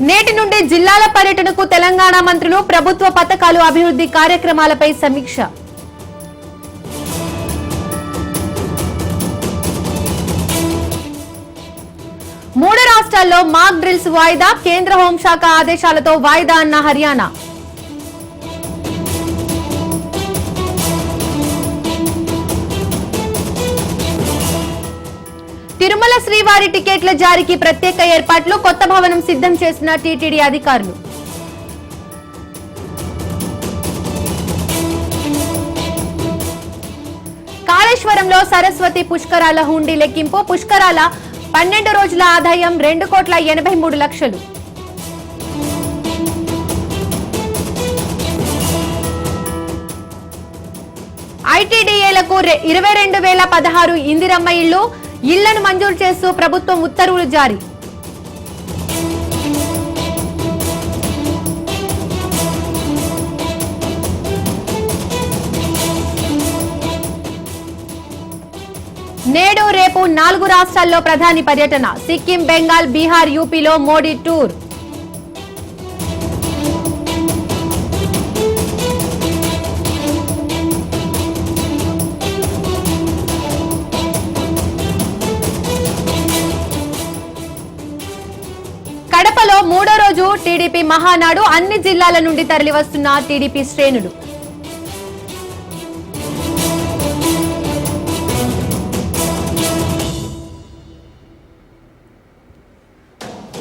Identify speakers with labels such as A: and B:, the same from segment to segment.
A: నేటి నుండి జిల్లాల పర్యటనకు తెలంగాణ మంత్రులు ప్రభుత్వ పథకాలు అభివృద్ధి కార్యక్రమాలపై సమీక్ష. మూడు రాష్ట్రాల్లో మాక్ డ్రిల్స్ వాయిదా, కేంద్ర హోంశాఖ ఆదేశాలతో వాయిదా అన్న హర్యానా. తిరుమల శ్రీవారి టికెట్ల జారీకి ప్రత్యేక ఏర్పాట్లు, కొత్త భవనం సిద్ధం చేసిన టీటీడీ అధికారులు. కాళేశ్వరంలో సరస్వతి పుష్కరాల హుండీ లెక్కింపు, పుష్కరాల 12 రోజుల ఆదాయం 2,83,00,000. ఐటీడీఏలకు 22,016 ఇందిరమ్మ ఇళ్లను మంజూరు చేస్తూ ప్రభుత్వం ఉత్తర్వులు జారీ. నేడు రేపు 4 రాష్ట్రాల్లో ప్రధాని పర్యటన, సిక్కిం, బెంగాల్, బీహార్, యూపీలో మోడీ టూర్. కడపలో 3వ రోజు టీడీపీ మహానాడు, అన్ని జిల్లాల నుండి తరలివస్తున్న టీడీపీ శ్రేణులు.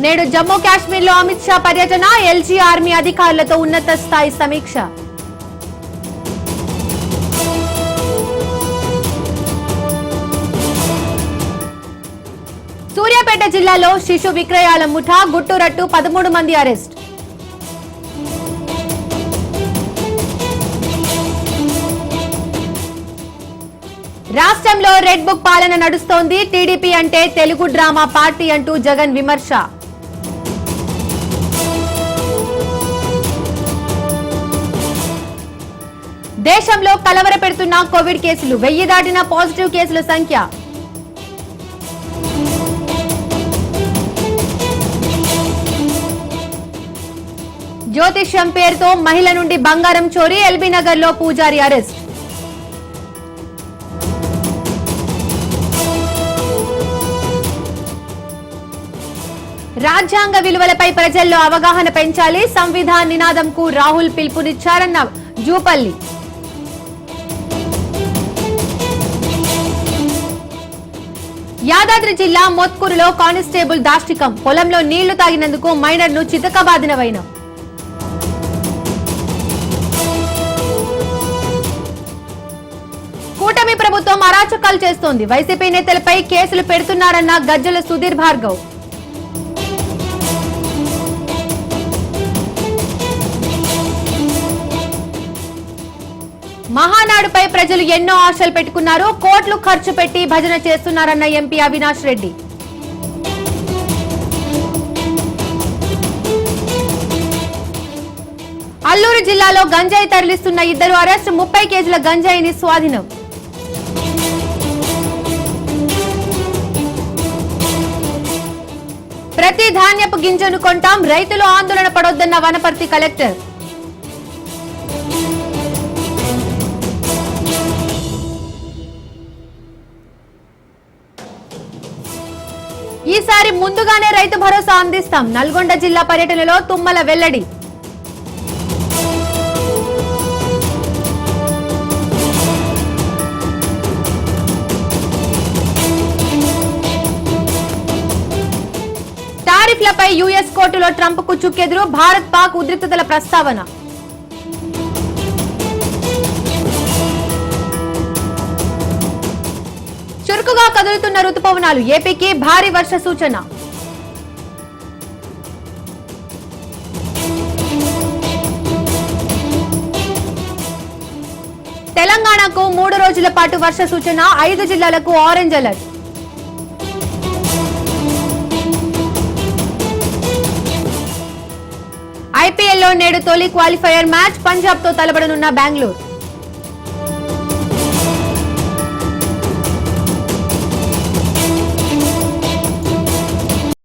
A: నేడు జమ్మూ కాశ్మీర్ లో అమిత్ షా పర్యటన, ఎల్జీ ఆర్మీ అధికారులతో ఉన్నత స్థాయి సమీక్ష. సూర్యాపేట జిల్లాలో శిశు విక్రయాల ముఠా, గుట్టురట్టు 13 మంది అరెస్ట్. రాష్ట్రంలో రెడ్ బుక్ పాలన నడుస్తోంది, టీడీపీ అంటే తెలుగు డ్రామా పార్టీ అంటూ జగన్ విమర్శ. దేశంలో కలవరపెడుతున్న కోవిడ్ కేసులు, 1000 దాటిన పాజిటివ్ కేసుల సంఖ్య. జ్యోతిష్యం పేరుతో మహిళ నుండి బంగారం చోరీ, ఎల్బీ నగర్ లో పూజారి అరెస్ట్. రాజ్యాంగ విలువలపై ప్రజల్లో అవగాహన పెంచాలి, సంవిధాన్ నినాదంకు రాహుల్ పిలుపునిచ్చారన్న జూపల్లి. యాదాద్రి జిల్లా మోత్కూరులో కానిస్టేబుల్ దాష్టికం, పొలంలో నీళ్లు తాగినందుకు మైనర్ ను చితకబాదిన వైనం. కూటమి ప్రభుత్వం అరాచకాలు చేస్తోంది, వైసీపీ నేతలపై కేసులు పెడుతున్నారన్న గజ్జల సుధీర్ భార్గవ్. మహానాడుపై ప్రజలు ఎన్నో ఆశలు పెట్టుకున్నారు, కోట్లు ఖర్చు పెట్టి భజన చేస్తున్నారన్న ఎంపీ అవినాష్ రెడ్డి. అల్లూరు జిల్లాలో గంజాయి తరలిస్తున్న 2 అరెస్ట్, 30 కేజీల గంజాయిని స్వాధీనం. ప్రతి ధాన్యపు గింజను కొంటాం, రైతులు ఆందోళన పడొద్దన్న వనపర్తి కలెక్టర్. ఈసారి ముందుగానే రైతు భరోసా అందిస్తాం, నల్గొండ జిల్లా పర్యటనలో తుమ్మల వెల్లడి. టారిఫ్లపై యుఎస్ కోర్టులో ట్రంప్ కు చుక్కెదురు, భారత్ పాక్ ఉద్రిక్తతల ప్రస్తావన. చురుకుగా కదులుతున్న రుతుపవనాలు, ఏపీకి భారీ వర్ష సూచన. తెలంగాణకు 3 రోజుల పాటు వర్ష సూచన, 5 జిల్లాలకు ఆరెంజ్ అలర్ట్. ఐపీఎల్లో నేడు తొలి క్వాలిఫైయర్ మ్యాచ్, పంజాబ్ తో తలపడనున్న బెంగళూరు.